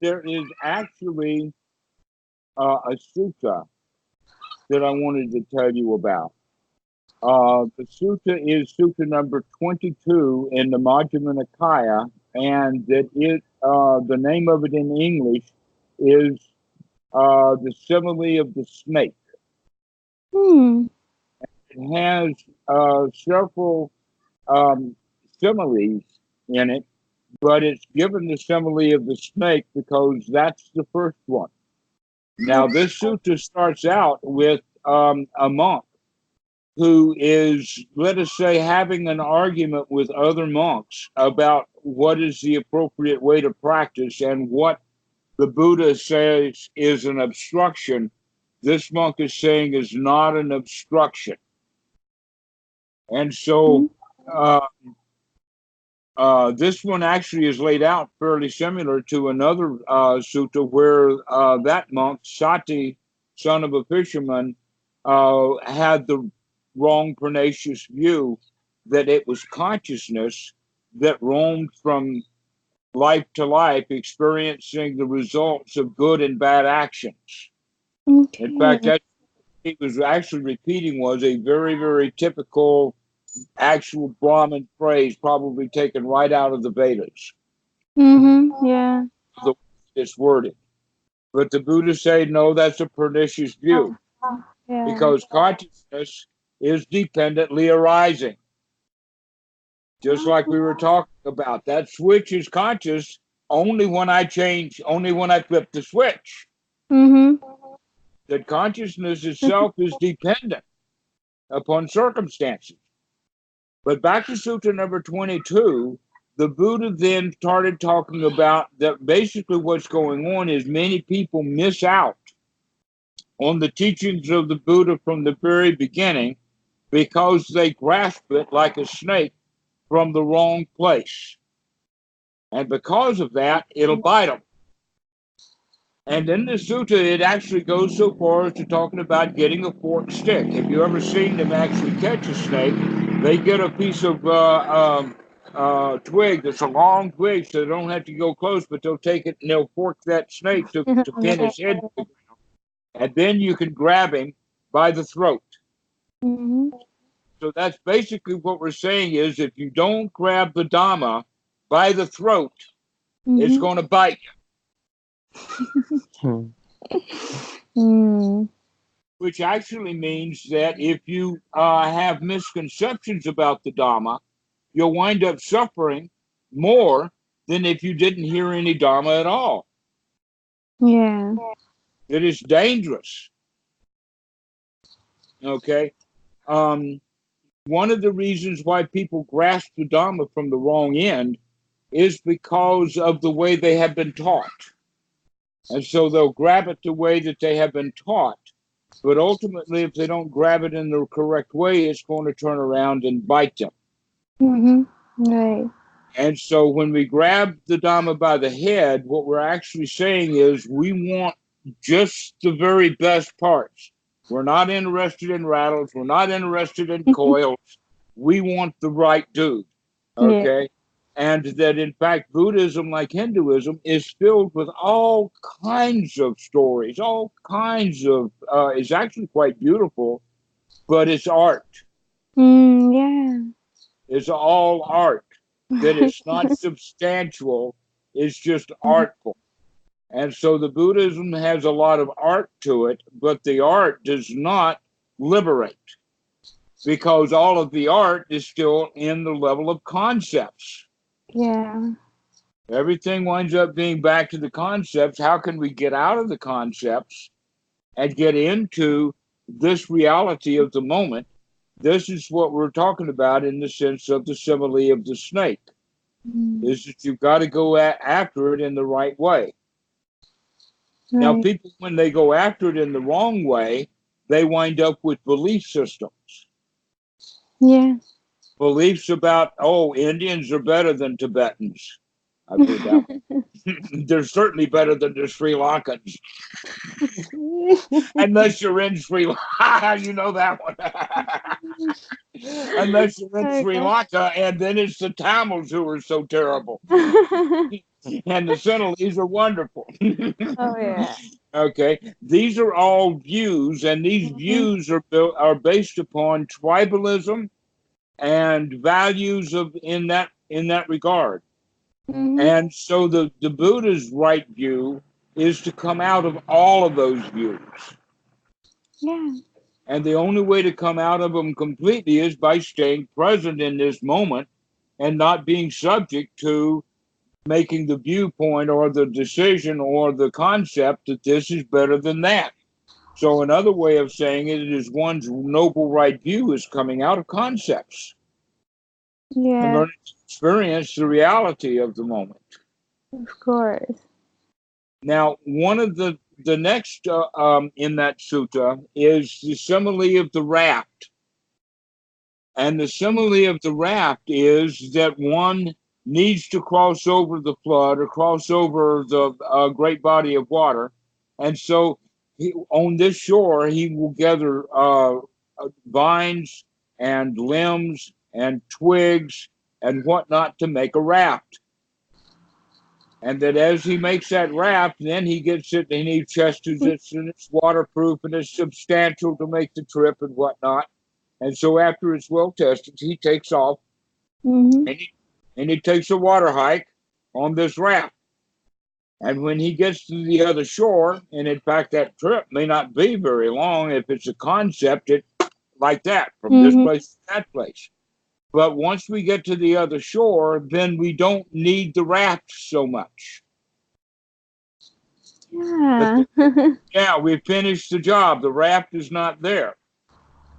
there is actually a sutta that I wanted to tell you about. The sutta is sutta number 22 in the Majjhima Nikaya, and the name of it in English is the simile of the snake. Hmm. It has several um, similes in it, but it's given the simile of the snake because that's the first one. Now, this sutta starts out with a monk who is, let us say, having an argument with other monks about what is the appropriate way to practice and what the Buddha says is an obstruction. This monk is saying is not an obstruction. And so uh, this one actually is laid out fairly similar to another sutta where that monk, Sati, son of a fisherman, had the wrong pernicious view that it was consciousness that roamed from life to life, experiencing the results of good and bad actions. In fact, Okay. that he was actually repeating was a very, very typical actual Brahmin phrase, probably taken right out of the Vedas. Mm-hmm. Yeah. The way it's worded. But the Buddha say, no, that's a pernicious view Yeah. because consciousness is dependently arising. Just like we were talking about, that switch is conscious only when I flip the switch. Mm-hmm. That consciousness itself is dependent upon circumstances. But back to Sutra number 22, the Buddha then started talking about that basically what's going on is many people miss out on the teachings of the Buddha from the very beginning because they grasp it like a snake from the wrong place. And because of that, it'll bite them. And in the sutta, it actually goes so far as to talking about getting a forked stick. Have you ever seen them actually catch a snake? They get a piece of twig that's a long twig, so they don't have to go close, but they'll take it and they'll fork that snake to pin Yeah. his head. And then you can grab him by the throat. Mm-hmm. So that's basically what we're saying is if you don't grab the Dhamma by the throat, it's Mm-hmm. going to bite you. Hmm. Mm. Which actually means that if you have misconceptions about the Dhamma, you'll wind up suffering more than if you didn't hear any Dhamma at all. Yeah. It is dangerous. Okay. Um, One of the reasons why people grasp the Dhamma from the wrong end is because of the way they have been taught. And so they'll grab it the way that they have been taught. But ultimately, if they don't grab it in the correct way, it's going to turn around and bite them. Mm-hmm. Right. And so when we grab the Dhamma by the head, what we're actually saying is we want just the very best parts. We're not interested in rattles. We're not interested in coils. We want the right dude. Yeah. Okay. And that in fact, Buddhism, like Hinduism, is filled with all kinds of stories, all kinds of, it's actually quite beautiful, but it's art. Mm, It's all art. That yeah. it's not substantial, it's just artful. And so the Buddhism has a lot of art to it, but the art does not liberate because all of the art is still in the level of concepts. Yeah. Everything winds up being back to the concepts. How can we get out of the concepts and get into this reality of the moment? This is what we're talking about in the sense of the simile of the snake. Mm. Is that you've got to go after it in the right way. Now, Right. people, when they go after it in the wrong way, they wind up with belief systems. Yeah. Beliefs about, oh, Indians are better than Tibetans. I've heard that one. They're certainly better than the Sri Lankans. Unless you're in Sri Lanka, you know that one. Unless you're in Sri Okay. Lanka, and then it's the Tamils who are so terrible. and the Sinhalese are wonderful. Oh yeah. Okay, these are all views, and these Mhm. views are based upon tribalism and values of in that regard. Mhm. And so the Buddha's right view is to come out of all of those views. Yeah. And the only way to come out of them completely is by staying present in this moment and not being subject to making the viewpoint or the decision or the concept that this is better than that. So another way of saying it is one's noble right view is coming out of concepts and Yeah. learning to experience the reality of the moment. Of course. Now, one of the next in that sutta is the simile of the raft. And the simile of the raft is that one needs to cross over the flood or cross over the great body of water. And so on this shore, he will gather vines and limbs and twigs and whatnot to make a raft. And that as he makes that raft, then he gets it and he tests it and it's waterproof and it's substantial to make the trip and whatnot. And so after it's well tested, he takes off Mhm. and he takes a water hike on this raft. And when he gets to the other shore, and in fact that trip may not be very long if it's a concept it, like that, from this Mhm. place to that place. But once we get to the other shore, then we don't need the raft so much. That Yeah. yeah, we finished the job. The raft is not there.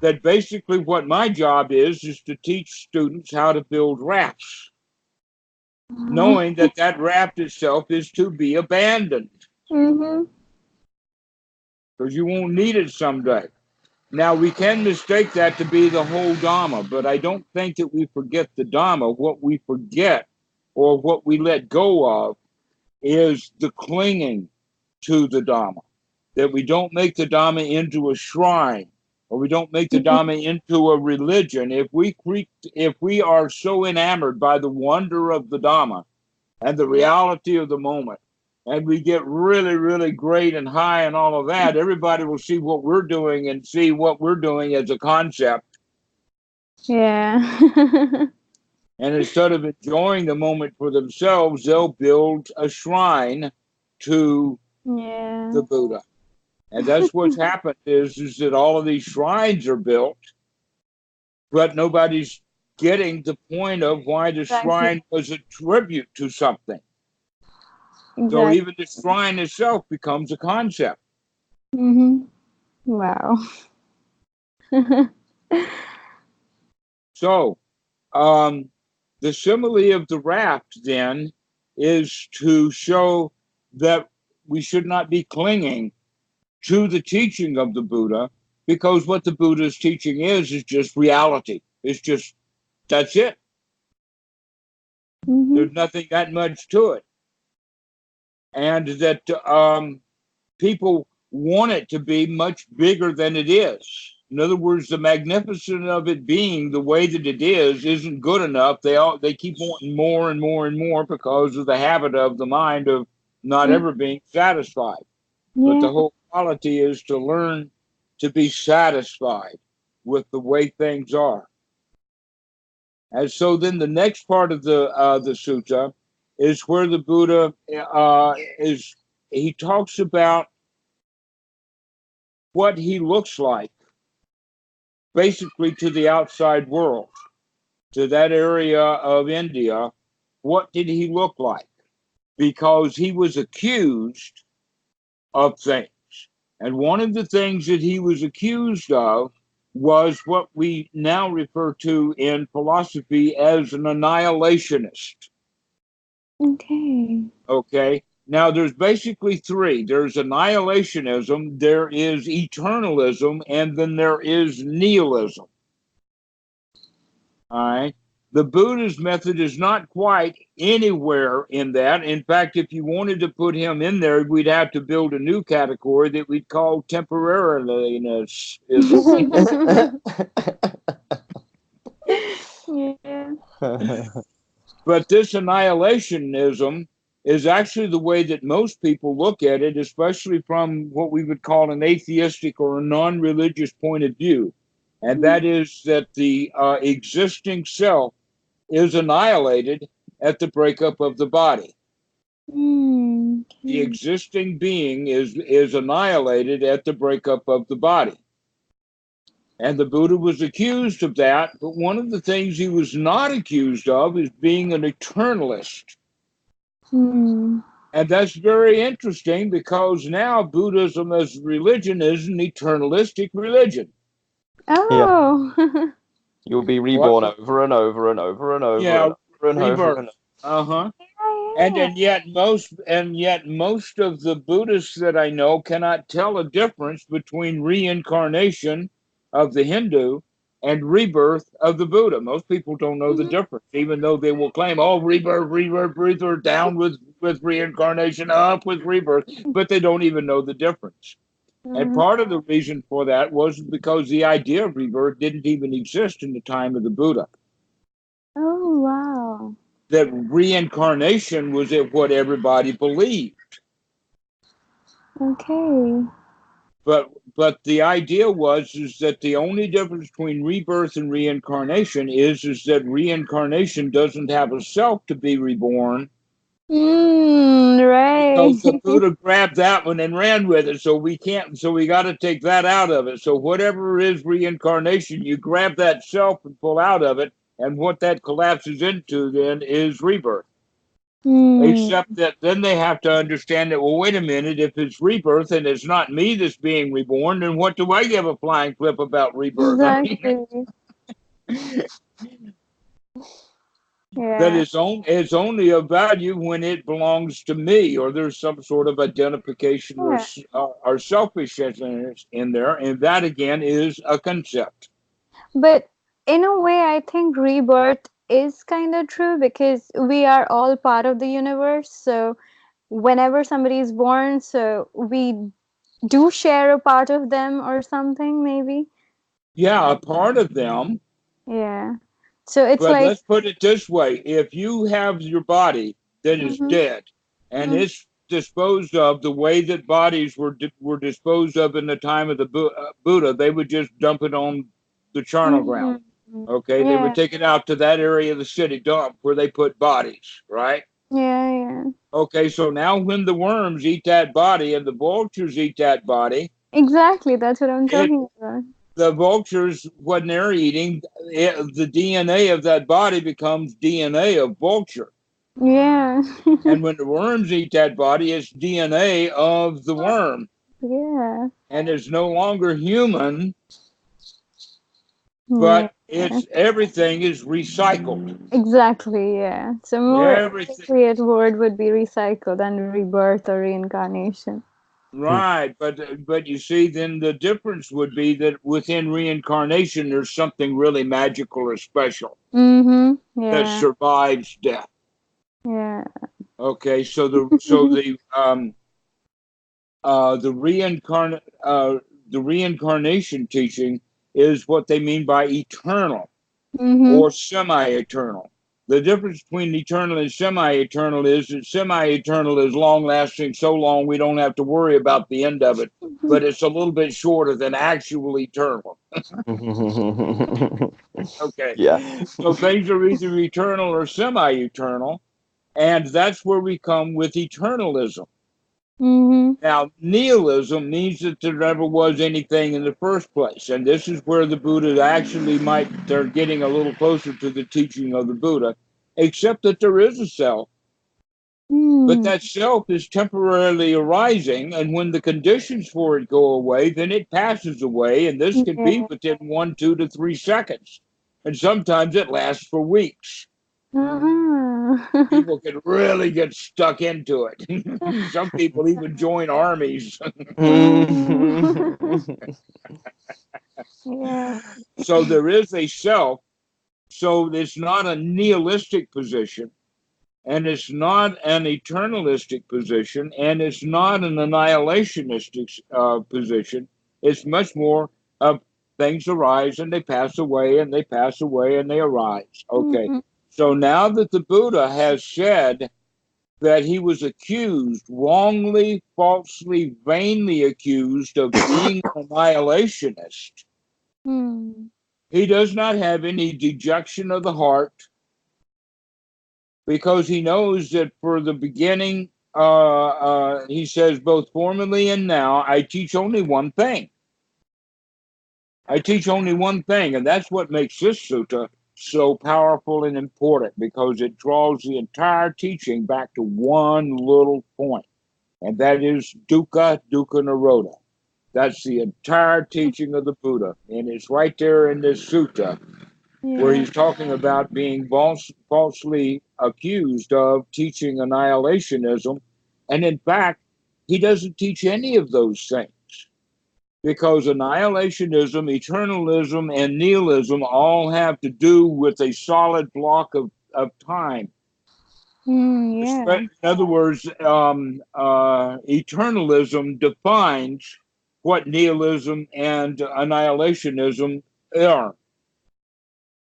That basically what my job is to teach students how to build rafts, knowing that that raft itself is to be abandoned Mhm. because you won't need it someday. Now, we can mistake that to be the whole Dhamma, but I don't think that we forget the Dhamma. What we forget or what we let go of is the clinging to the Dhamma, that we don't make the Dhamma into a shrine or we don't make the Dhamma into a religion. If we are so enamored by the wonder of the Dhamma and the reality of the moment, and we get really, really great and high and all of that, everybody will see what we're doing and see what we're doing as a concept. Yeah. And instead of enjoying the moment for themselves, they'll build a shrine to Yeah. the Buddha. And that's what's happened is that all of these shrines are built, but nobody's getting the point of why the Exactly. shrine was a tribute to something. So Exactly. even the shrine itself becomes a concept. Mhm. Wow. So the simile of the raft then is to show that we should not be clinging to the teaching of the Buddha because what the Buddha's teaching is just reality. It's just that's it. Mhm. There's nothing that much to it. And that people want it to be much bigger than it is. In other words, the magnificence of it being the way that it is isn't good enough. They keep wanting more and more and more because of the habit of the mind of not Mm. ever being satisfied. But Yeah. the whole quality is to learn to be satisfied with the way things are. And so then the next part of the sutta is where the Buddha is. He talks about what he looks like, basically to the outside world, to that area of India. What did he look like? Because he was accused of things, and one of the things that he was accused of was what we now refer to in philosophy as an annihilationist. Okay. Okay. Now, there's basically three there's annihilationism, there is eternalism, and then there is nihilism. All right. The Buddha's method is not quite anywhere in that. In fact, if you wanted to put him in there, we'd have to build a new category that we'd call temporariness. Yeah. But this annihilationism is actually the way that most people look at it, especially from what we would call an atheistic or a non-religious point of view. And that is that the existing self is annihilated at the breakup of the body. The existing being is annihilated at the breakup of the body. And the Buddha was accused of that, but one of the things he was not accused of is being an eternalist. And that's very interesting because now Buddhism as religion is an eternalistic religion. Oh. Yeah. You'll be reborn over and over and over and over and over and over and over. And yet most of the Buddhists that I know cannot tell a difference between reincarnation of the Hindu and rebirth of the Buddha. Most people don't know the difference, even though they will claim, oh, rebirth, down with reincarnation, up with rebirth, but they don't even know the difference. And part of the reason for that was because the idea of rebirth didn't even exist in the time of the Buddha. Oh, wow. That reincarnation was what everybody believed. Okay. But the idea is that the only difference between rebirth and reincarnation is that reincarnation doesn't have a self to be reborn. Right. Because the Buddha grabbed that one and ran with it, so we got to take that out of it. So whatever is reincarnation, you grab that self and pull out of it, and what that collapses into then is rebirth. Except that then they have to understand that, well, wait a minute, if it's rebirth and it's not me that's being reborn, then what do I give a flying flip about rebirth? Exactly. That it's only of value when it belongs to me, or there's some sort of identification or selfishness in there, and that again is a concept. But in a way, I think rebirth is kind of true because we are all part of the universe. So whenever somebody is born, so we do share a part of them or something, maybe. Yeah, a part of them. Yeah. So it's but like, let's put it this way: if you have your body that is dead and it's disposed of the way that bodies were disposed of in the time of the Buddha, they would just dump it on the charnel ground. Okay, they would take it out to that area of the city dump where they put bodies, right? Yeah. Okay, so now when the worms eat that body and the vultures eat that body, Exactly, that's what I'm talking about. The vultures, when they're eating, the DNA of that body becomes DNA of vulture. Yeah. And when the worms eat that body, it's DNA of the worm. Yeah. And it's no longer human, but everything is recycled. Exactly, yeah. So more appropriate word would be recycled than rebirth or reincarnation. Right, but you see, then the difference would be that within reincarnation, there's something really magical or special that survives death. Yeah. Okay, so the reincarnation teaching is what they mean by eternal or semi-eternal. The difference between eternal and semi-eternal is that semi-eternal is long-lasting, so long we don't have to worry about the end of it, but it's a little bit shorter than actual eternal. Okay. Yeah. So things are either eternal or semi-eternal, and that's where we come with eternalism. Now, nihilism means that there never was anything in the first place. And this is where the Buddha actually they're getting a little closer to the teaching of the Buddha, except that there is a self. But that self is temporarily arising, and when the conditions for it go away, then it passes away, and this can be within 1, 2 to 3 seconds. And sometimes it lasts for weeks. People can really get stuck into it. Some people even join armies. So there is a self. So it's not a nihilistic position, and it's not an eternalistic position, and it's not an annihilationistic position. It's much more of things arise and they pass away and they pass away and they arise. Okay. So now that the Buddha has said that he was accused, wrongly, falsely, vainly accused of being an annihilationist. He does not have any dejection of the heart, because he knows that for the beginning, he says, both formerly and now, I teach only one thing. I teach only one thing, and that's what makes this sutta so powerful and important, because it draws the entire teaching back to one little point, and that is dukkha, dukkha nirodha. That's the entire teaching of the Buddha, and it's right there in this sutta, where he's talking about being falsely accused of teaching annihilationism, and in fact, he doesn't teach any of those things. Because annihilationism, eternalism, and nihilism all have to do with a solid block of time. In other words, eternalism defines what nihilism and annihilationism are.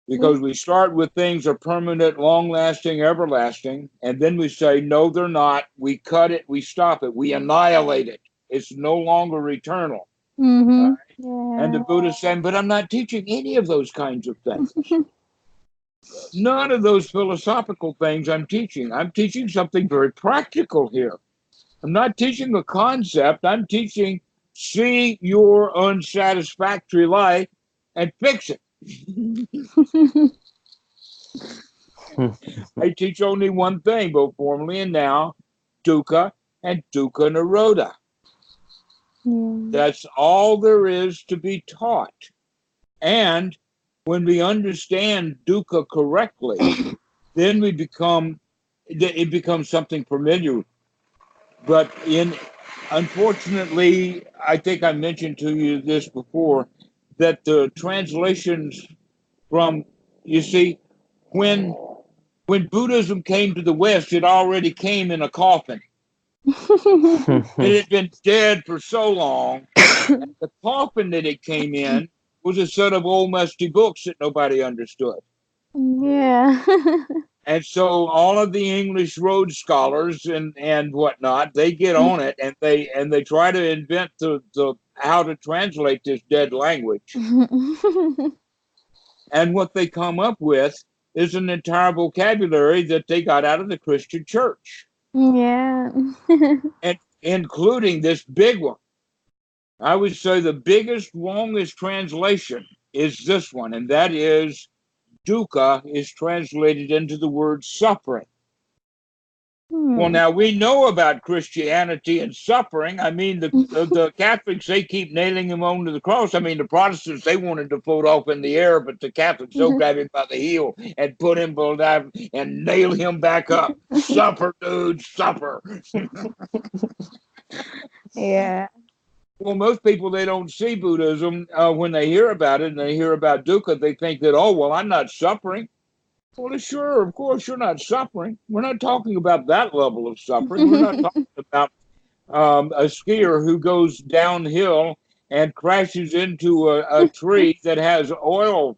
Because we start with things are permanent, long-lasting, everlasting, and then we say, no, they're not. We cut it, we stop it, we annihilate it. It's no longer eternal. Right? And the Buddha's saying, but I'm not teaching any of those kinds of things. None of those philosophical things I'm teaching. I'm teaching something very practical here. I'm not teaching a concept. I'm teaching, see your unsatisfactory life and fix it. I teach only one thing, both formerly and now, dukkha and dukkha nirodha. That's all there is to be taught. And when we understand dukkha correctly, then it becomes something familiar. But unfortunately, I think I mentioned to you this before, that the translations from, you see, when Buddhism came to the West, it already came in a coffin. It had been dead for so long, and the coffin that it came in was a set of old musty books that nobody understood. And so all of the English Rhodes scholars and whatnot, they get on it, and they try to invent the how to translate this dead language. And what they come up with is an entire vocabulary that they got out of the Christian church. And including this big one. I would say the biggest, longest translation is this one, and that is dukkha is translated into the word suffering. Well, now we know about Christianity and suffering. I mean, the Catholics, they keep nailing him onto the cross. I mean, the Protestants, they wanted to float off in the air, but the Catholics, they'll grab him by the heel and put him below that and nail him back up. Suffer, dude, suffer. Well, most people, they don't see Buddhism when they hear about it and they hear about dukkha. They think that, oh, well, I'm not suffering. Well, sure, of course, you're not suffering. We're not talking about that level of suffering. We're not talking about a skier who goes downhill and crashes into a tree that has oil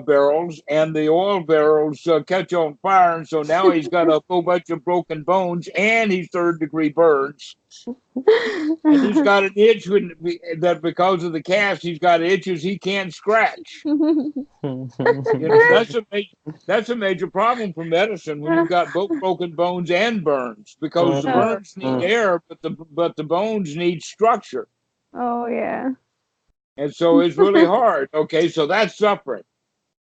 barrels, and the oil barrels catch on fire, and so now he's got a whole bunch of broken bones, and he's third-degree burns. And he's got an itch that because of the cast, he's got itches he can't scratch. That's a major problem for medicine when you've got both broken bones and burns, because the burns need air, but the bones need structure. And so it's really hard. Okay, so that's suffering.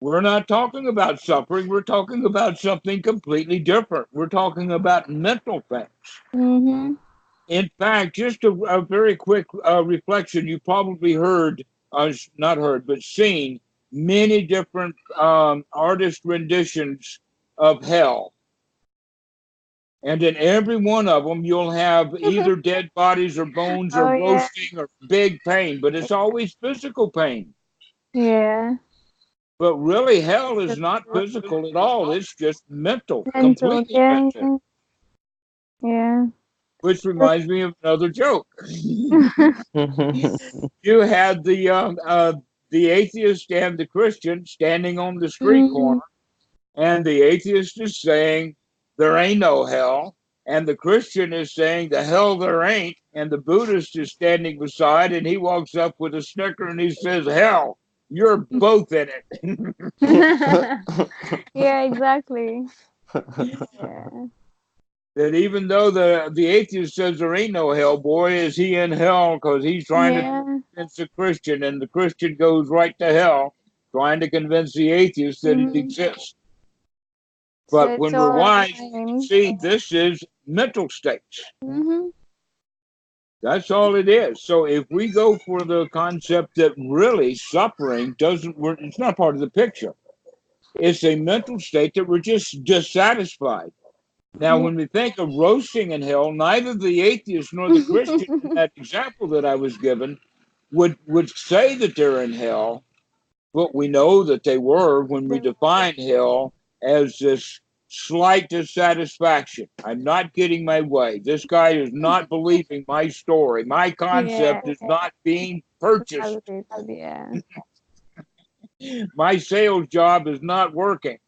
We're not talking about suffering. We're talking about something completely different. We're talking about mental things. In fact, just a very quick reflection, you probably not heard, but seen many different artist renditions of hell. And in every one of them, you'll have either dead bodies or bones or roasting or big pain, but it's always physical pain. But really, hell is not physical at all. It's just mental, completely mental. Which reminds me of another joke. You had the atheist and the Christian standing on the street corner, and the atheist is saying, there ain't no hell. And the Christian is saying, the hell there ain't. And the Buddhist is standing beside, and he walks up with a snicker and he says, hell, you're both in it. Yeah, exactly. Yeah. That even though the atheist says there ain't no hell, boy, is he in hell because he's trying to convince the Christian, and the Christian goes right to hell trying to convince the atheist that it exists. But so when we're wise, we see this is mental states. That's all it is. So if we go for the concept that really suffering it's not part of the picture. It's a mental state that we're just dissatisfied. Now, when we think of roasting in hell, neither the atheist nor the Christian in that example that I was given would say that they're in hell, but we know that they were when we define hell as this slight dissatisfaction. I'm not getting my way. This guy is not believing my story. My concept is not being purchased. Yeah. My sales job is not working.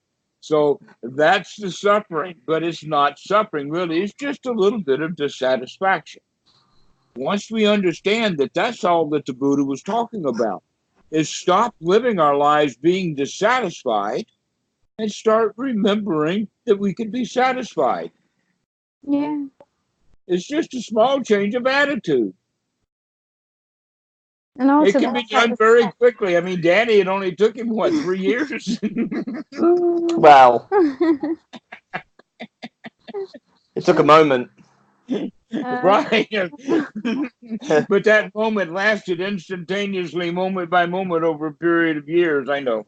So that's the suffering, but it's not suffering, really. It's just a little bit of dissatisfaction. Once we understand that that's all that the Buddha was talking about, is stop living our lives being dissatisfied and start remembering that we can be satisfied. Yeah. It's just a small change of attitude. And also, it can be done very quickly. I mean, Danny, it only took him, 3 years? Wow. It took a moment. Right. But that moment lasted instantaneously, moment by moment, over a period of years. I know.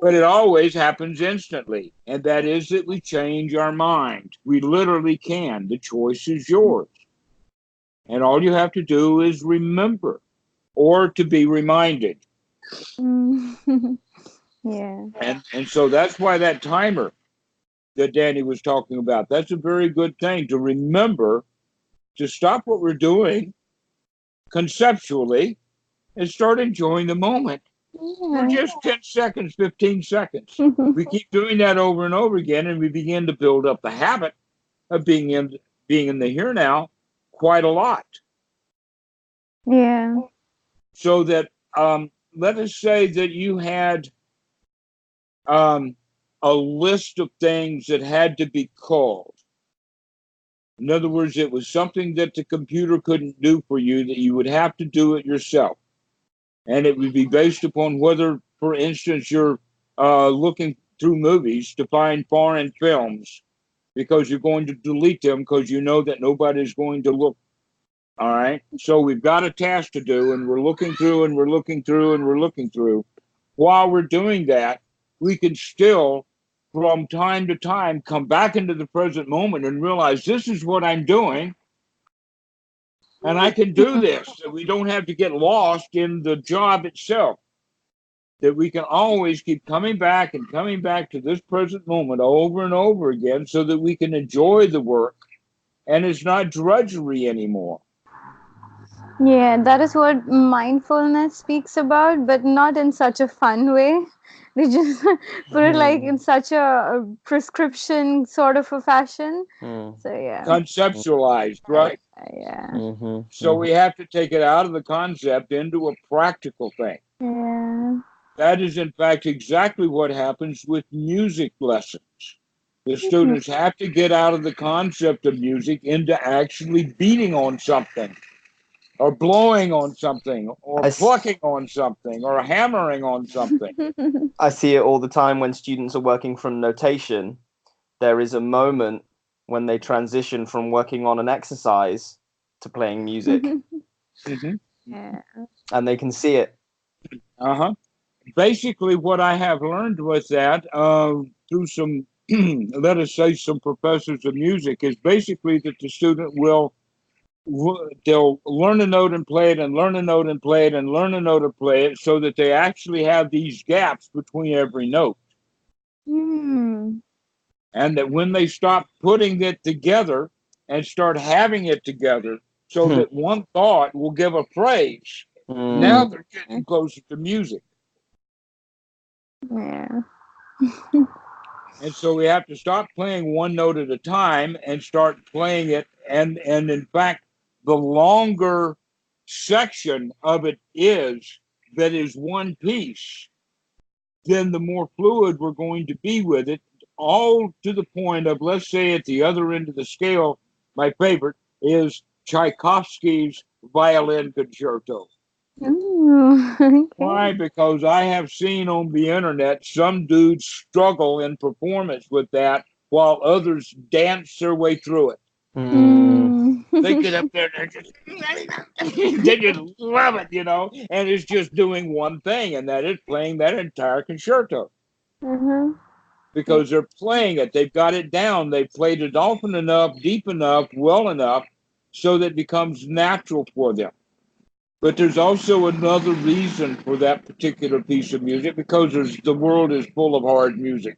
But it always happens instantly. And that is that we change our mind. We literally can. The choice is yours. And all you have to do is remember or to be reminded. Yeah. And so that's why that timer that Danny was talking about, that's a very good thing to remember, to stop what we're doing conceptually and start enjoying the moment for just 10 seconds, 15 seconds. We keep doing that over and over again, and we begin to build up the habit of being in the here now quite a lot. Yeah. So that let us say that you had a list of things that had to be called. In other words, it was something that the computer couldn't do for you, that you would have to do it yourself. And it would be based upon whether, for instance, you're looking through movies to find foreign films because you're going to delete them because you know that nobody's going to look. All right. So we've got a task to do, and we're looking through and we're looking through and we're looking through. While we're doing that, we can still, from time to time, come back into the present moment and realize this is what I'm doing. And I can do this. So we don't have to get lost in the job itself. That we can always keep coming back and coming back to this present moment over and over again so that we can enjoy the work and it's not drudgery anymore. Yeah, that is what mindfulness speaks about, but not in such a fun way. They just put it like in such a prescription sort of a fashion. So yeah. Conceptualized, right? Yeah. So we have to take it out of the concept into a practical thing. Yeah. That is, in fact, exactly what happens with music lessons. The students have to get out of the concept of music into actually beating on something, or blowing on something, or plucking on something, or hammering on something. I see it all the time when students are working from notation. There is a moment when they transition from working on an exercise to playing music. Yeah. And they can see it. Basically, what I have learned with that, through some, let us say, some professors of music, is basically that the student they'll learn a note and play it, and learn a note and play it, and learn a note and play it, so that they actually have these gaps between every note. And that when they stop putting it together and start having it together, so that one thought will give a phrase, now they're getting closer to music. Yeah. And so we have to stop playing one note at a time and start playing it. And in fact, the longer section of it is that is one piece, then the more fluid we're going to be with it, all to the point of, let's say, at the other end of the scale, my favorite is Tchaikovsky's Violin Concerto. Ooh, Why? okay. Because I have seen on the internet some dudes struggle in performance with that while others dance their way through it. Mm. Mm. They get up there and just they just love it, and it's just doing one thing, and that is playing that entire concerto Uh-huh. Yeah. because they're playing it. They've got it down. They've played it often enough, deep enough, well enough, so that it becomes natural for them. But there's also another reason for that particular piece of music because the world is full of hard music.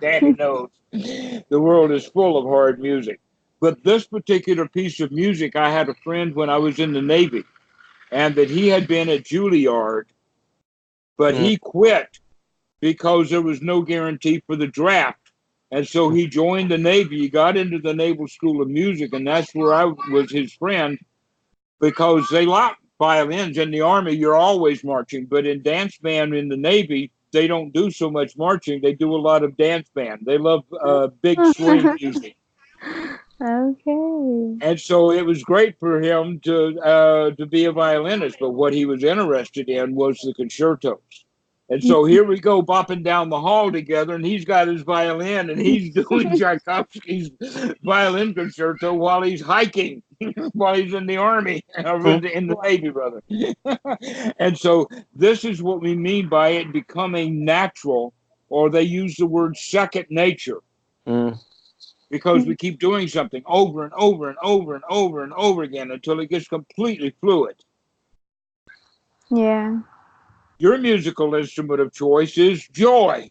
Daddy knows. The world is full of hard music. But this particular piece of music, I had a friend when I was in the Navy, and that he had been at Juilliard, but Mm. he quit because there was no guarantee for the draft. And so he joined the Navy. He got into the Naval School of Music, and that's where I was his friend because they like violins. In the Army, you're always marching, but in dance band in the Navy, they don't do so much marching. They do a lot of dance band. They love big swing music. Okay. And so it was great for him to be a violinist, but what he was interested in was the concertos. And so here we go bopping down the hall together, and he's got his violin, and he's doing Tchaikovsky's violin concerto while he's hiking, while he's in the Army, or Mm. in the Navy, brother. And so this is what we mean by it becoming natural, or they use the word second nature Mm. because we keep doing something over and over and over and over and over again until it gets completely fluid. Yeah. Your musical instrument of choice is joy.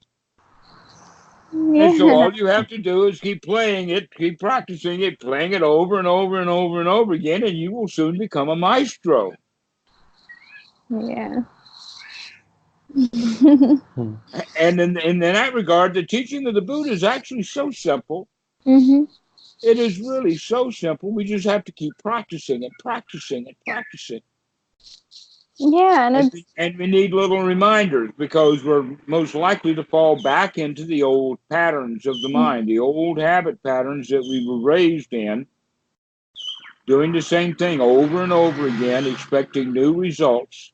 And so Yeah. all you have to do is keep playing it, keep practicing it, playing it over and over and over and over again, and you will soon become a maestro. Yeah. Mm. And in that regard, the teaching of the Buddha is actually so simple. Mm-hmm. It is really so simple. We just have to keep practicing and practicing and practicing. Yeah, and it's And we need little reminders because we're most likely to fall back into the old patterns of the mind, the old habit patterns that we were raised in, doing the same thing over and over again, expecting new results.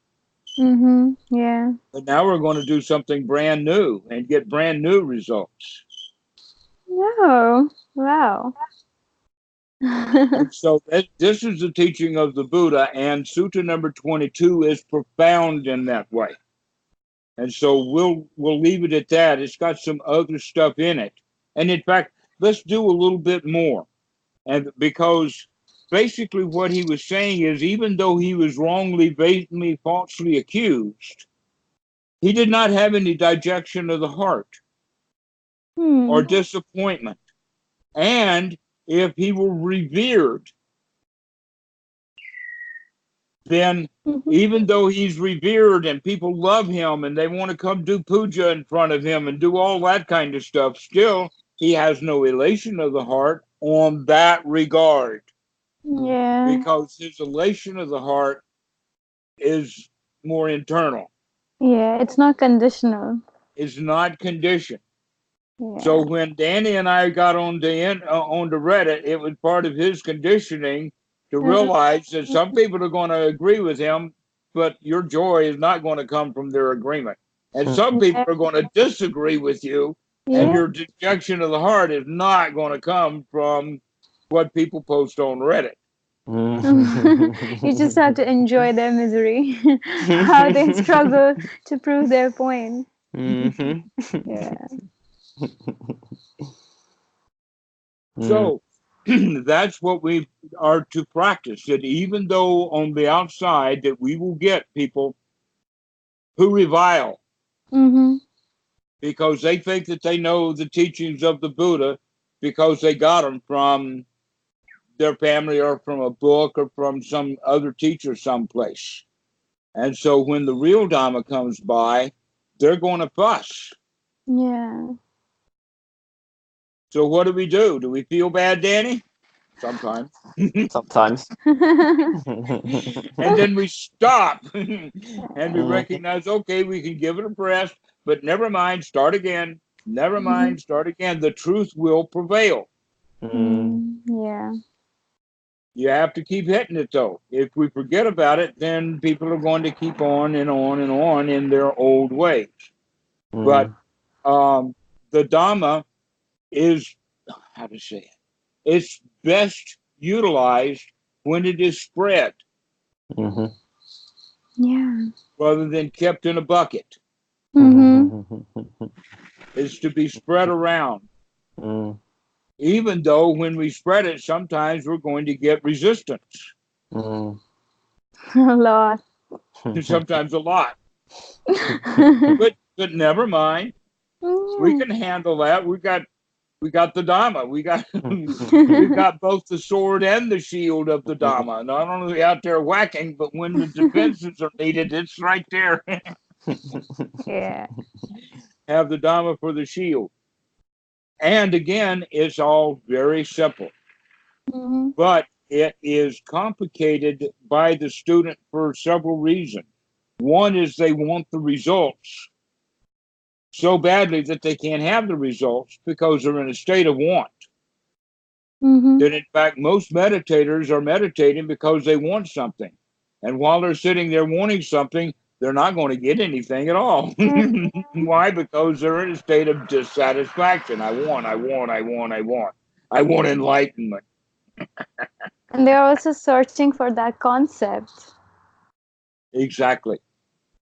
mm-hmm. Yeah. But now we're going to do something brand new and get brand new results. No. Wow. And so this is the teaching of the Buddha, and Sutta number 22 is profound in that way. And so we'll leave it at that. It's got some other stuff in it. And in fact, let's do a little bit more. And because basically what he was saying is even though he was wrongly, blatantly, falsely accused, he did not have any dejection of the heart or Hmm. disappointment. And if he were revered, then Mhm. even though he's revered and people love him and they want to come do puja in front of him and do all that kind of stuff, still he has no elation of the heart on that regard Yeah. because his elation of the heart is more internal, Yeah. It's not conditional. is not conditioned. So Yeah. when Danny and I got on the Reddit, it was part of his conditioning to Uh, realize that some people are going to agree with him, but your joy is not going to come from their agreement. And some people yeah. are going to disagree with you, and Yeah. your dejection of the heart is not going to come from what people post on Reddit. You just have to enjoy their misery, how they struggle to prove their point. Mhm. Yeah. Mm. So that's what we are to practice. That even though on the outside that we will get people who revile Mm-hmm. because they think that they know the teachings of the Buddha because they got them from their family or from a book or from some other teacher someplace. And so when the real Dhamma comes by, they're going to fuss. Yeah. So what do? Do we feel bad, Danny? Sometimes. Sometimes. And then we stop and we Mhm. recognize, okay, we can give it a rest, but never mind, start again. Never Mhm. mind, start again. The truth will prevail. Yeah. You have to keep hitting it though. If we forget about it, then people are going to keep on and on and on in their old ways. But Mm. the Dhamma is, how to say it, it's best utilized when it is spread Mhm. Yeah. rather than kept in a bucket. Mhm. It's to be spread around. Mm. Even though when we spread it, sometimes we're going to get resistance, Mm. A lot. sometimes a lot. But never mind. We Mm. can handle that. We got the Dhamma. We've got both the sword and the shield of the Dhamma. Not only out there whacking, but when the defenses are needed, it's right there. Yeah. Have the Dhamma for the shield. And again, it's all very simple, Mhm. but it is complicated by the student for several reasons. One is they want the results so badly that they can't have the results because they're in a state of want. Mhm. That in fact, most meditators are meditating because they want something. And while they're sitting there wanting something, they're not going to get anything at all. Why? Because they're in a state of dissatisfaction. I want, I want, I want, I want. I want enlightenment. And they're also searching for that concept. Exactly.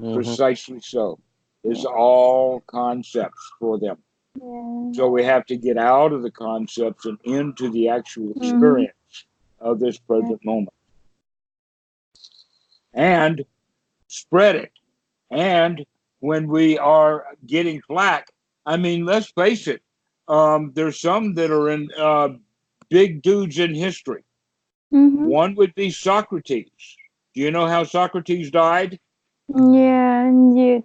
Mhm. Precisely so. It's Yeah. all concepts for them. Yeah. So we have to get out of the concepts and into the actual Mhm. experience of this Yeah. present moment and spread it. And when we are getting flack, I mean, let's face it, there's some that are in big dudes in history. Mhm. One would be Socrates. Do you know how Socrates died? Yeah, and you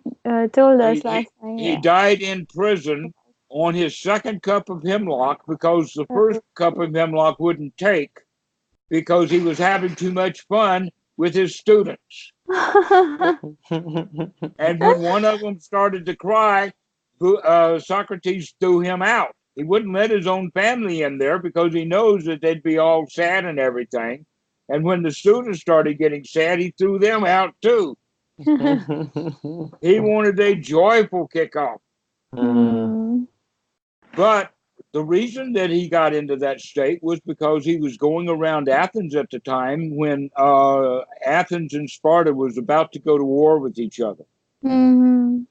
told He, us he, last time. he Yeah. died in prison on his second cup of hemlock because the first Oh. cup of hemlock wouldn't take because he was having too much fun with his students. And when one of them started to cry, Socrates threw him out. He wouldn't let his own family in there because he knows that they'd be all sad and everything. And when the students started getting sad, he threw them out too. He wanted a joyful kickoff. Mm. Mm. But the reason that he got into that state was because he was going around Athens at the time when Athens and Sparta was about to go to war with each other. Mhm.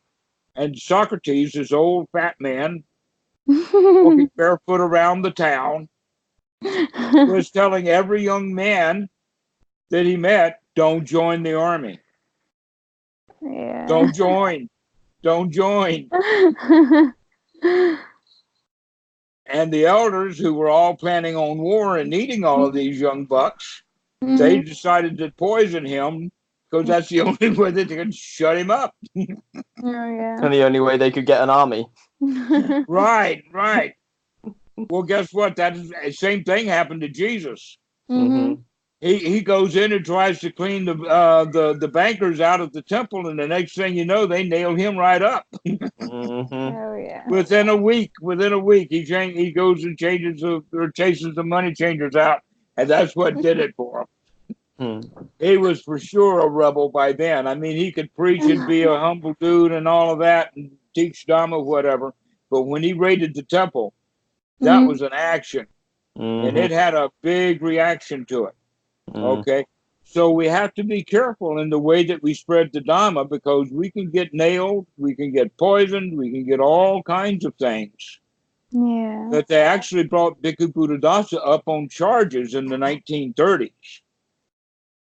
And Socrates, this old fat man, walking barefoot around the town, was telling every young man that he met, don't join the army. Yeah. Don't join. Don't join. And the elders, who were all planning on war and needing all of these young bucks, they Mhm. decided to poison him because that's the only way that they could shut him up. Oh yeah. And the only way they could get an army. Right, right. Well, guess what? That is the same thing happened to Jesus. Mhm. He goes in and tries to clean the bankers out of the temple, and the next thing you know, they nail him right up. Mhm. Oh yeah. Within a week, he goes and chases the money changers out, and that's what did it for him. Mm. He was for sure a rebel by then. I mean, he could preach and be a humble dude and all of that, and teach Dhamma, whatever. But when he raided the temple, that Mhm. was an action, and Mhm. it had a big reaction to it. Mm. Okay. So we have to be careful in the way that we spread the Dhamma because we can get nailed, we can get poisoned, we can get all kinds of things. Yeah. That they actually brought Bhikkhu Buddhadasa up on charges in the 1930s.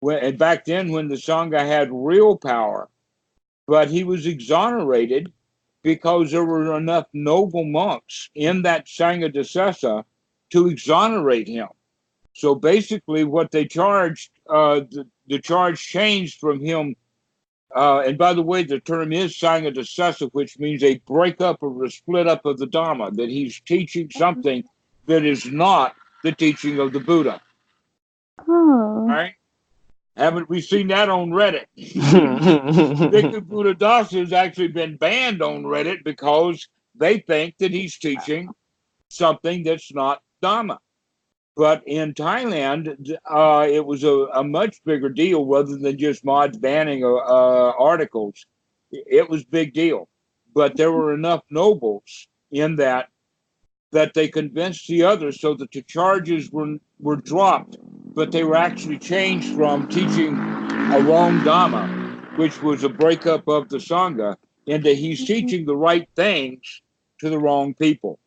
And back then, when the Sangha had real power, but he was exonerated because there were enough noble monks in that Sangha Dasesa to exonerate him. So basically, what they charged, the charge changed from him And by the way, the term is Sangha Dasasa, which means a breakup or a split up of the Dhamma, that he's teaching something that is not the teaching of the Buddha. Oh. Right? Haven't we seen that on Reddit? Bhikkhu Buddhadasa has actually been banned on Reddit because they think that he's teaching something that's not Dhamma. But in Thailand, it was a much bigger deal rather than just mods banning articles. It was big deal. But there were enough nobles in that they convinced the others so that the charges were dropped, but they were actually changed from teaching a wrong Dhamma, which was a breakup of the Sangha, into he's teaching the right things to the wrong people.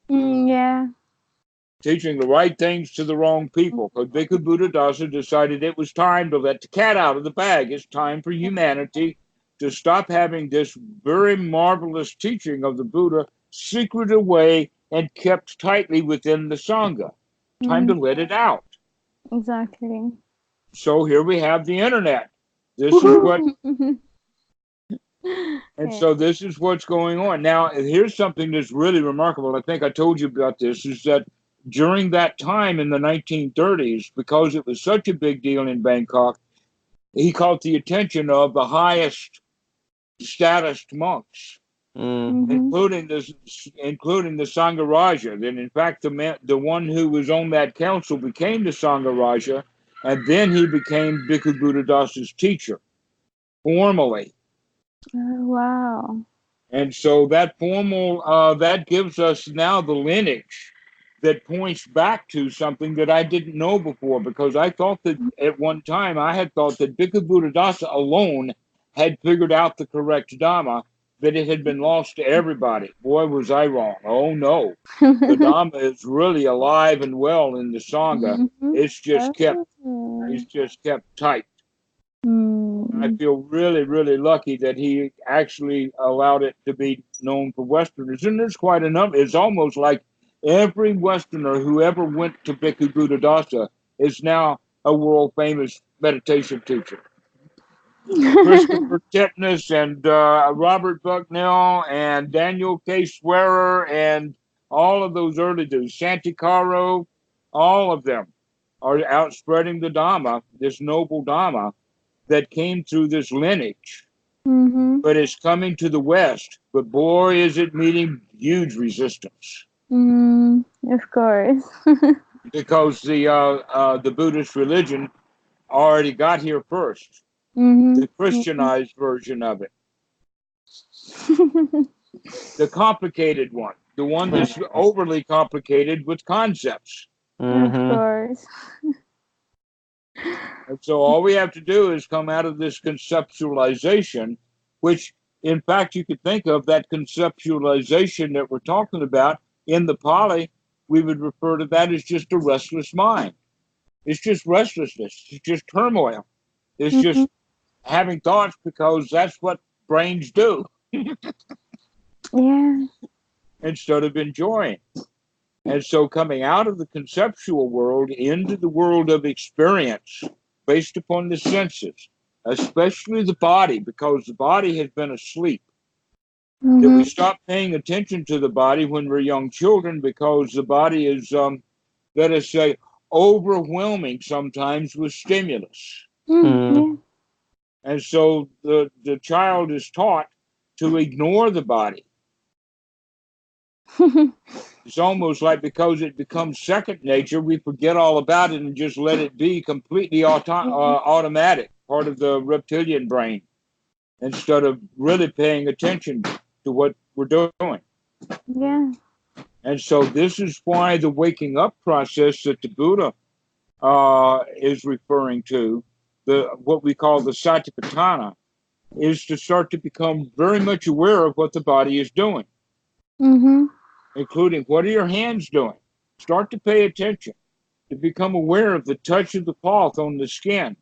Yeah. Teaching the right things to the wrong people. Because Bhikkhu Buddhadasa decided it was time to let the cat out of the bag. It's time for humanity to stop having this very marvelous teaching of the Buddha secreted away and kept tightly within the Sangha. Time to let it out. Exactly. So here we have the internet. This is what, and so this is what's going on. Now, here's something that's really remarkable. I think I told you about this, is that during that time in the 1930s, because it was such a big deal in Bangkok, he caught the attention of the highest status monks, including the Sangha. And in fact, the one who was on that council became the Sangha, and then he became Bhikkhu Buddhadasa's teacher formally. Wow. And so that that gives us now the lineage that points back to something that I didn't know before, because I thought that at one time I had thought that Bhikkhu Buddhadasa alone had figured out the correct Dhamma, that it had been lost to everybody. Boy, was I wrong. Oh no. The Dhamma is really alive and well in the Sangha. It's just kept tight. I feel really, really lucky that he actually allowed it to be known for Westerners. And there's quite a number. It's almost like every Westerner who ever went to Bhikkhu Buddhadasa is now a world famous meditation teacher. Christopher Titmus and Robert Bucknell and Daniel K. Swearer and all of those early dudes, Santikaro, all of them are out spreading the Dhamma, this noble Dhamma that came through this lineage, but it's coming to the West. But boy, is it meeting huge resistance. Of course. Because the Buddhist religion already got here first. The Christianized version of it. The complicated one. The one that's overly complicated with concepts. Of course. And so all we have to do is come out of this conceptualization, which in fact you could think of that conceptualization that we're talking about in the Pali, we would refer to that as just a restless mind. It's just restlessness. It's just turmoil. It's just having thoughts because that's what brains do. Yeah. Instead of enjoying. And so coming out of the conceptual world into the world of experience based upon the senses, especially the body, because the body has been asleep. That we stop paying attention to the body when we're young children because the body is, let us say, overwhelming sometimes with stimulus. Yeah. And so the child is taught to ignore the body. It's almost like because it becomes second nature, we forget all about it and just let it be completely automatic, part of the reptilian brain, instead of really paying attention to what we're doing. Yeah. And so this is why the waking up process that the Buddha is referring to, what we call the satipatthana, is to start to become very much aware of what the body is doing. Including what are your hands doing? Start to pay attention, to become aware of the touch of the cloth on the skin,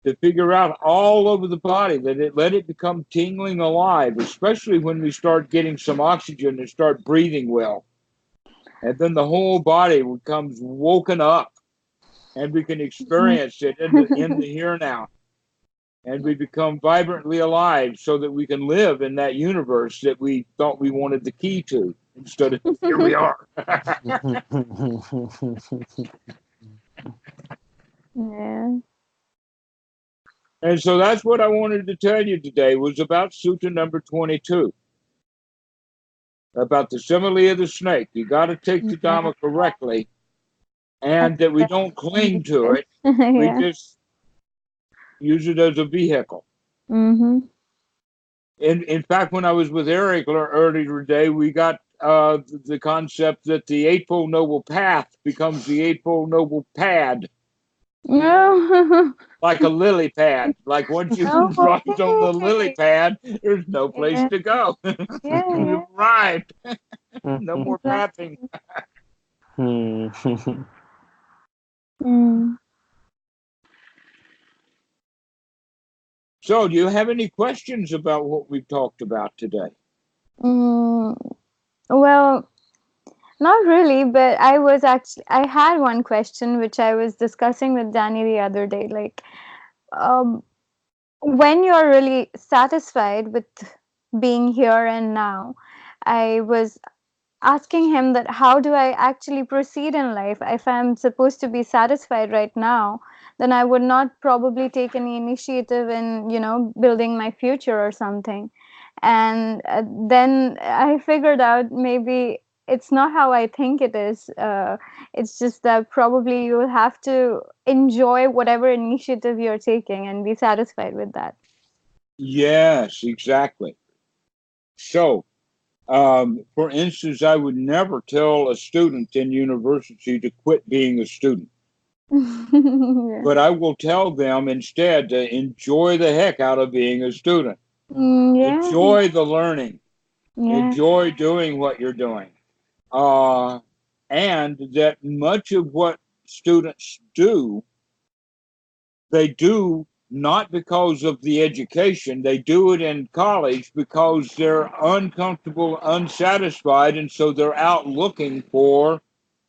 to figure out all over the body, let it become tingling alive, especially when we start getting some oxygen and start breathing well. And then the whole body becomes woken up and we can experience it in the here and now. and we become vibrantly alive so that we can live in that universe that we thought we wanted the key to. Instead of here we are. Yeah. And so that's what I wanted to tell you today was about Sutta number 22, about the simile of the snake. You got to take the Yeah. Dhamma correctly, and that we don't cling to it. We Yeah. just use it as a vehicle. Mm-hmm. In fact, when I was with Eric earlier today, we got the concept that the Eightfold Noble Path becomes the Eightfold Noble Pad, No. like a lily pad. Like once you Oh, ride on the lily okay. pad, there's no place Yeah. to go. Yeah. We've Yeah. arrived. No more pathing. Exactly. Hmm. Mm. So, do you have any questions about what we've talked about today? Mm. Well, not really, but I had one question which I was discussing with Danny the other day. Like, um, when you're really satisfied with being here and now, I was asking him that how do I actually proceed in life? If I'm supposed to be satisfied right now, then I would not probably take any initiative in, building my future or something. And then I figured out maybe it's not how I think it is. It's just that probably you'll have to enjoy whatever initiative you're taking and be satisfied with that. Yes, exactly. So, for instance, I would never tell a student in university to quit being a student, Yeah. but I will tell them instead to enjoy the heck out of being a student. Yeah. Enjoy the learning. Yeah. Enjoy doing what you're doing. Uh, and that much of what students do, they do not because of the education. They do it in college because they're uncomfortable, unsatisfied, and so they're out looking for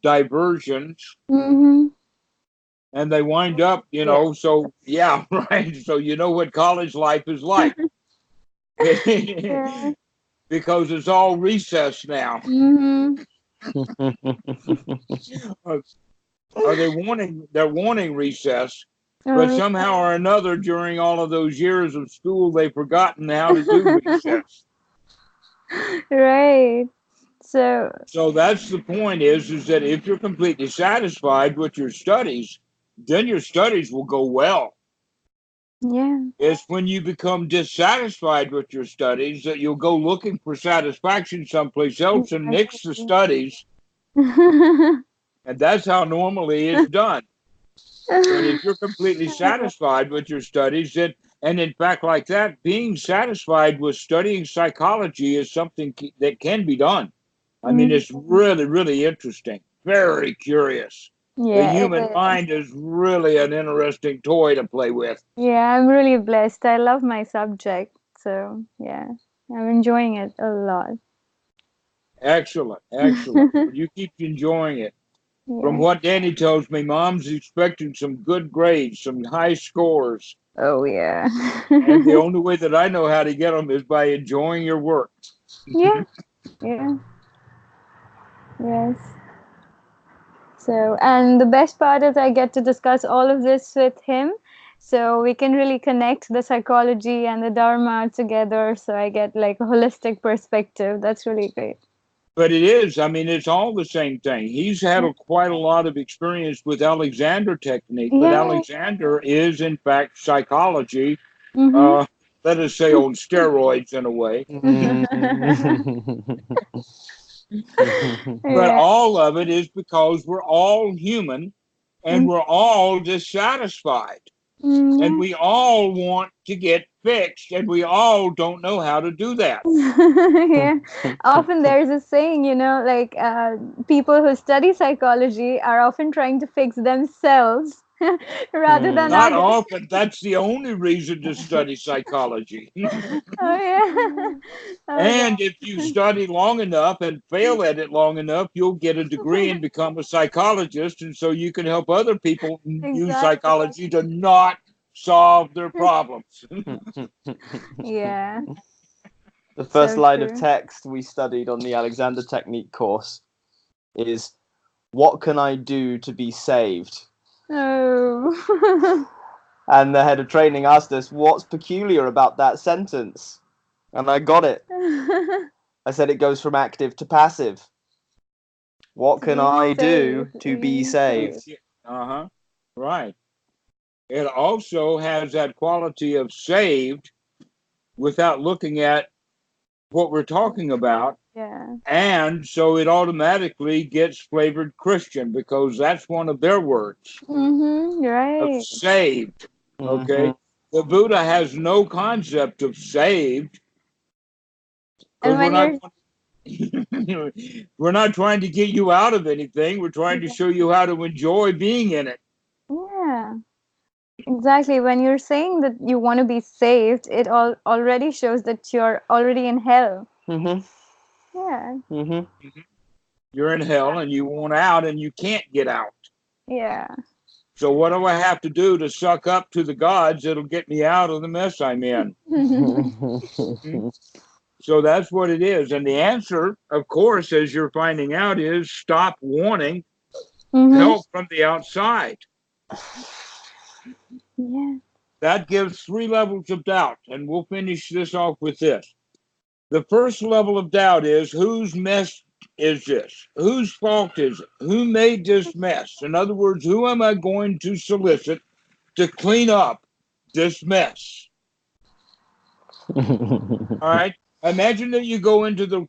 diversions. Mm-hmm. And they wind up, Yeah. so yeah, right. So you know what college life is like. Yeah. Because it's all recess now. Mm-hmm. Are they wanting? They're wanting recess, but Oh, somehow or another, during all of those years of school, they've forgotten how to do recess. right. So, So that's the point: is that if you're completely satisfied with your studies, then your studies will go well. yeah. It's when you become dissatisfied with your studies that you'll go looking for satisfaction someplace else and nix the Exactly. studies, and that's how normally it's done. But if you're completely satisfied with your studies, and in fact, like that, being satisfied with studying psychology is something that can be done. I mean, Mm, it's really, really interesting, very curious. The yeah, it human is. mind is really an interesting toy to play with. Yeah, I'm really blessed. I love my subject. So, yeah, I'm enjoying it a lot. Excellent, excellent. Well, you keep enjoying it. From Yeah. what Danny tells me, Mom's expecting some good grades, some high scores. Oh, yeah. And the only way that I know how to get them is by enjoying your work. Yeah. Yeah. Yes. So, and the best part is I get to discuss all of this with him. So we can really connect the psychology and the Dharma together. So I get like a holistic perspective. That's really great. But it is, I mean, it's all the same thing. He's had Yeah. quite a lot of experience with Alexander technique, but Yeah. Alexander is, in fact, psychology, Mm-hmm. uh, let us say, on steroids in a way. But Yeah. all of it is because we're all human and we're all dissatisfied. And Mm-hmm. we all want to get fixed, and we all don't know how to do that. Yeah. Often there's a saying, like people who study psychology are often trying to fix themselves rather than Not others. often. That's the only reason to study psychology. Oh, yeah. Oh, And God. if you study long enough and fail at it long enough, you'll get a degree and become a psychologist. And so you can help other people use Exactly. psychology to not solve their problems. Yeah. The first So line of true. text we studied on the Alexander Technique course is, "What can I do to be saved?" Oh. And the head of training asked us, "What's peculiar about that sentence?" And I got it. I said it goes from active to passive. What can I do to be saved? Uh-huh. Right. It also has that quality of saved without looking at what we're talking about. Yeah. And so it automatically gets flavored Christian because that's one of their words Mm-hmm. of Right. saved. Okay. The Buddha has no concept of saved And because when you're we're not trying to get you out of anything. We're trying to show you how to enjoy being in it. yeah, exactly. When you're saying that you want to be saved, it already shows that you're already in hell. Mm-hmm. Yeah. Mm-hmm. You're in hell and you want out and you can't get out. Yeah. So what do I have to do to suck up to the gods that'll get me out of the mess I'm in? So that's what it is. And the answer, of course, as you're finding out, is stop wanting Mm-hmm. help from the outside. Yeah. That gives 3 levels of doubt. And we'll finish this off with this. The first level of doubt is, whose mess is this? Whose fault is it? Who made this mess? In other words, who am I going to solicit to clean up this mess? All right. Imagine that you go into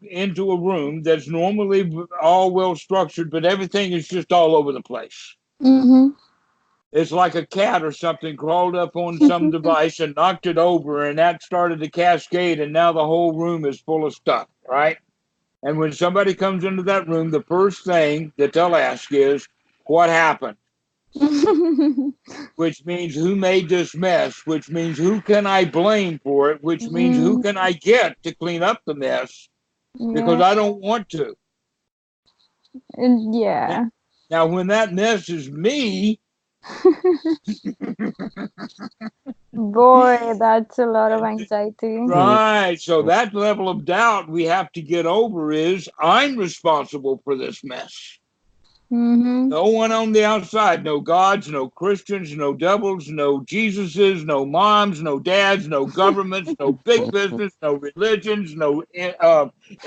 a room that's normally all well structured, but everything is just all over the place. Mm-hmm. It's like a cat or something crawled up on some device and knocked it over, and that started to cascade, and now the whole room is full of stuff, right? And when somebody comes into that room, the first thing that they'll ask is, what happened? Which means, who made this mess? Which means, who can I blame for it? Which means, who can I get to clean up the mess? Because Yeah. I don't want to. Yeah. Now, when that mess is me, Boy, that's a lot of anxiety. right? So that level of doubt we have to get over is, I'm responsible for this mess. Mm-hmm. No one on the outside, no gods, no Christians, no devils, no Jesuses, no moms, no dads, no governments, no big business, no religions, no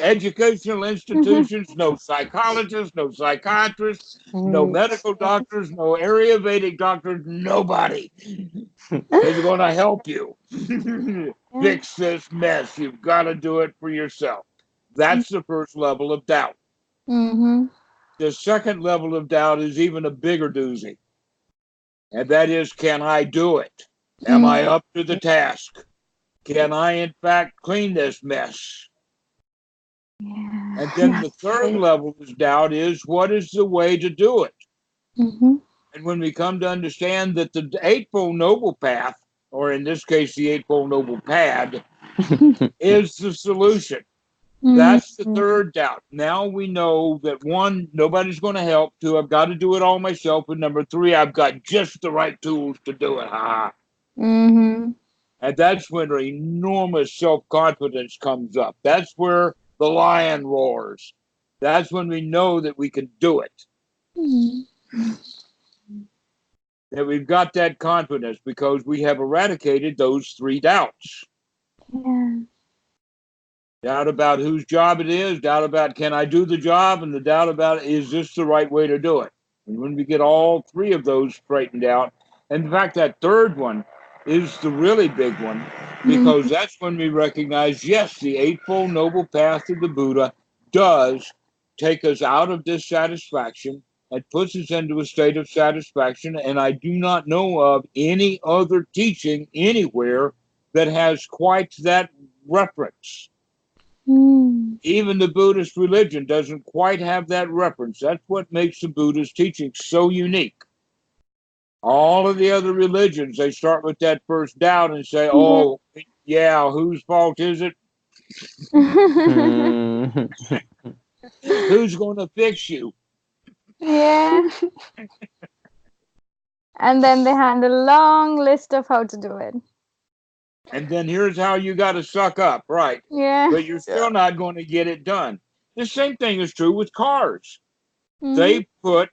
educational institutions, no psychologists, no psychiatrists, no medical doctors, no Ayurvedic doctors, nobody is going to help you fix this mess. You've got to do it for yourself. That's the first level of doubt. Mm-hmm. The second level of doubt is even a bigger doozy, and that is, can I do it? Am I up to the task? Can I, in fact, clean this mess? Yeah. And then the third level of doubt is, what is the way to do it? Mm-hmm. And when we come to understand that the Eightfold Noble Path, or in this case, the Eightfold Noble Pad, is the solution. That's the third doubt. Now we know that 1, nobody's going to help. 2, I've got to do it all myself. And number 3, I've got just the right tools to do it. Mm-hmm. And that's when enormous self-confidence comes up. That's where the lion roars. That's when we know that we can do it. Mm-hmm. That we've got that confidence because we have eradicated those 3 doubts. Yeah. Doubt about whose job it is, doubt about can I do the job, and the doubt about is this the right way to do it. And when we get all 3 of those straightened out, and in fact, that third one is the really big one, because that's when we recognize, yes, the Eightfold Noble Path of the Buddha does take us out of dissatisfaction and puts us into a state of satisfaction. And I do not know of any other teaching anywhere that has quite that reference. Even the Buddhist religion doesn't quite have that reference. That's what makes the Buddhist teaching so unique. All of the other religions, they start with that first doubt and say, oh, yeah, whose fault is it? Who's going to fix you? Yeah. And then they hand a long list of how to do it. And then here's how you got to suck up, right? Yeah. But you're Yeah. still not going to get it done. The same thing is true with cars. Mm-hmm. They put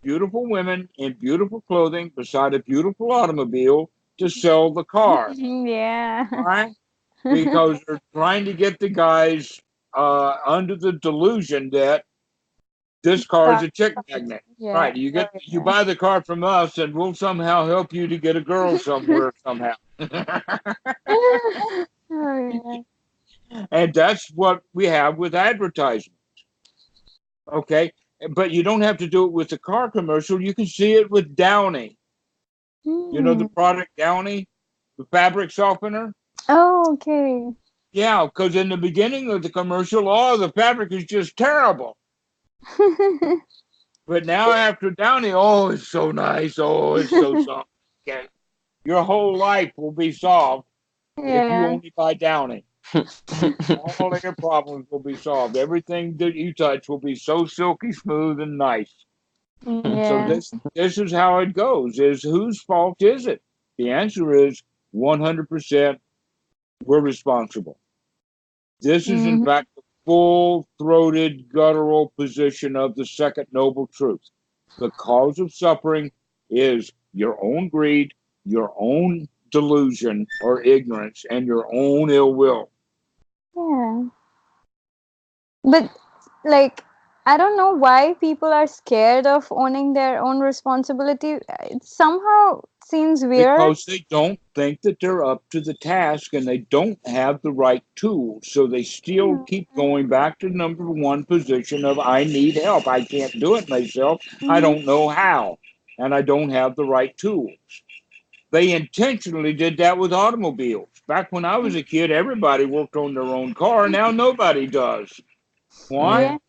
beautiful women in beautiful clothing beside a beautiful automobile to sell the car. Yeah. Why? Because they're trying to get the guys under the delusion that this car is a chick magnet. Yeah. Right. Oh, You yeah. buy the car from us and we'll somehow help you to get a girl somewhere somehow. Oh, yeah. And that's what we have with advertising. Okay. But you don't have to do it with the car commercial. You can see it with Downy. You know the Hmm. product Downy, the fabric softener? Oh, okay. Yeah, because in the beginning of the commercial, oh, the fabric is just terrible. But now after Downy, oh, it's so nice. Oh, it's so soft. Okay. Your whole life will be solved if you Yeah. only buy Downy. All of your problems will be solved. Everything that you touch will be so silky smooth and nice. So Yeah. this is how it goes. Is whose fault is it? The answer is 100% we're responsible. This is in Mm-hmm. fact the full-throated guttural position of the second noble truth. The cause of suffering is your own greed, your own delusion or ignorance, and your own ill will. Yeah. But like, I don't know why people are scared of owning their own responsibility. It somehow seems weird. Because they don't think that they're up to the task and they don't have the right tools. So they still keep going back to number one position of I need help. I can't do it myself. I Mm-hmm. don't know how. And I don't have the right tools. They intentionally did that with automobiles. Back when I was a kid, everybody worked on their own car. Now nobody does. Why? Yeah. Mhm.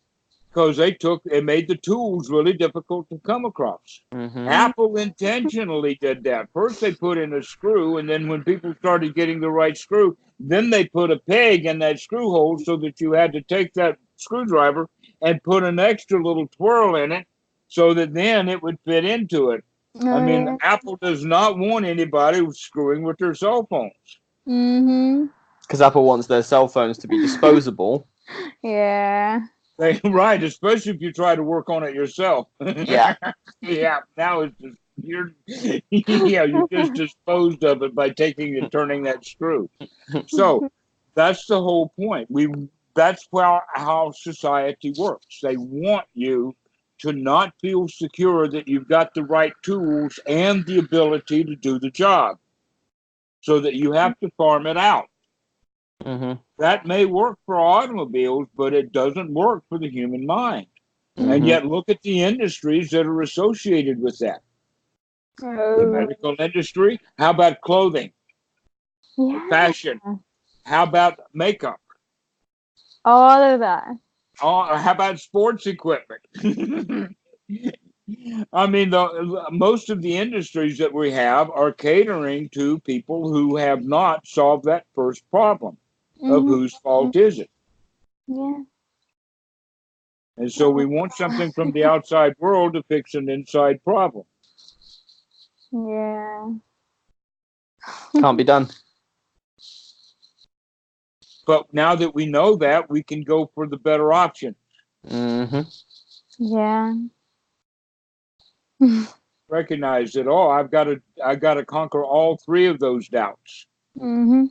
Because it made the tools really difficult to come across. Mhm. Mm-hmm. Apple intentionally did that. First, they put in a screw, and then when people started getting the right screw, then they put a peg in that screw hole so that you had to take that screwdriver and put an extra little twirl in it so that then it would fit into it. I Oh, mean, yeah. Apple does not want anybody screwing with their cell phone. Mm-hmm. Because Apple wants their cell phones to be disposable. Yeah. Right, especially if you try to work on it yourself. Yeah. Yeah, now it's just you're yeah, you just disposed of it by taking and turning that screw. So that's the whole point. That's how society works. They want you to not feel secure that you've got the right tools and the ability to do the job, so that you have to farm it out. Mhm. That may work for automobiles, but it doesn't work for the human mind. And Mhm. yet, look at the industries that are associated with that. The Oh, medical industry. How about clothing, yeah. fashion? How about makeup? All of that. How about sports equipment? I mean, most of the industries that we have are catering to people who have not solved that first problem of Mm-hmm. whose fault is it. Yeah. And so we want something from the outside world to fix an inside problem. Yeah. Can't be done. But now that we know that, we can go for the better option. Mhm. Yeah. Recognize that, oh, I got to conquer all three of those doubts, Mm-hmm.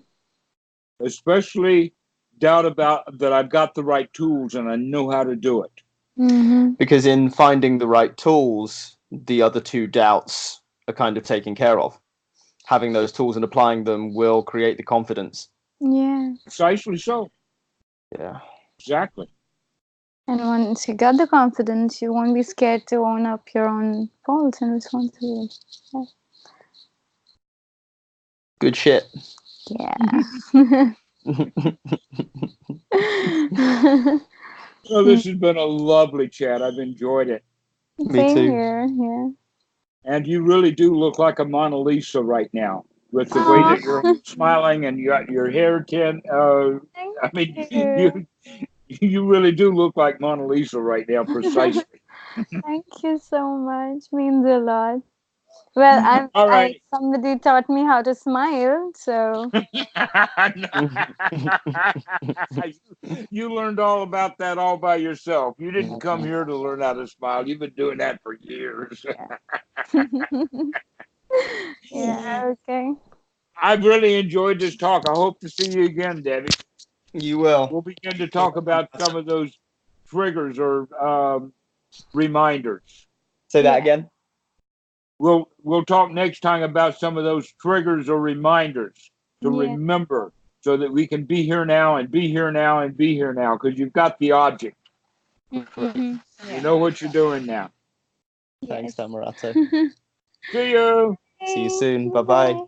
especially doubt about that I've got the right tools and I know how to do it. Mm-hmm. Because in finding the right tools, the other two doubts are kind of taken care of. Having those tools and applying them will create the confidence. Yeah. Precisely so. Yeah. Exactly. And once you got the confidence, you won't be scared to own up your own faults and responsibilities. Good shit. Yeah. So this has been a lovely chat. I've enjoyed it. Me Same too. here. Yeah. And you really do look like a Mona Lisa right now with the way Aw. that you're smiling and you got your hair tint. Thank I mean, you. you really do look like Mona Lisa right now, precisely. Thank you so much. Means a lot. Well, All right. somebody taught me how to smile, so You learned all about that all by yourself. You didn't come here to learn how to smile. You've been doing that for years. yeah, okay. I've really enjoyed this talk. I hope to see you again, Debbie. You will. We'll begin to talk about some of those triggers or reminders. Say that Yeah. again. We'll talk next time about some of those triggers or reminders to Yeah. remember so that we can be here now and be here now and be here now because you've got the object. Mhm. You know what you're doing now. Thanks, Yes. Dhammarato. See you. See you soon. Bye-bye.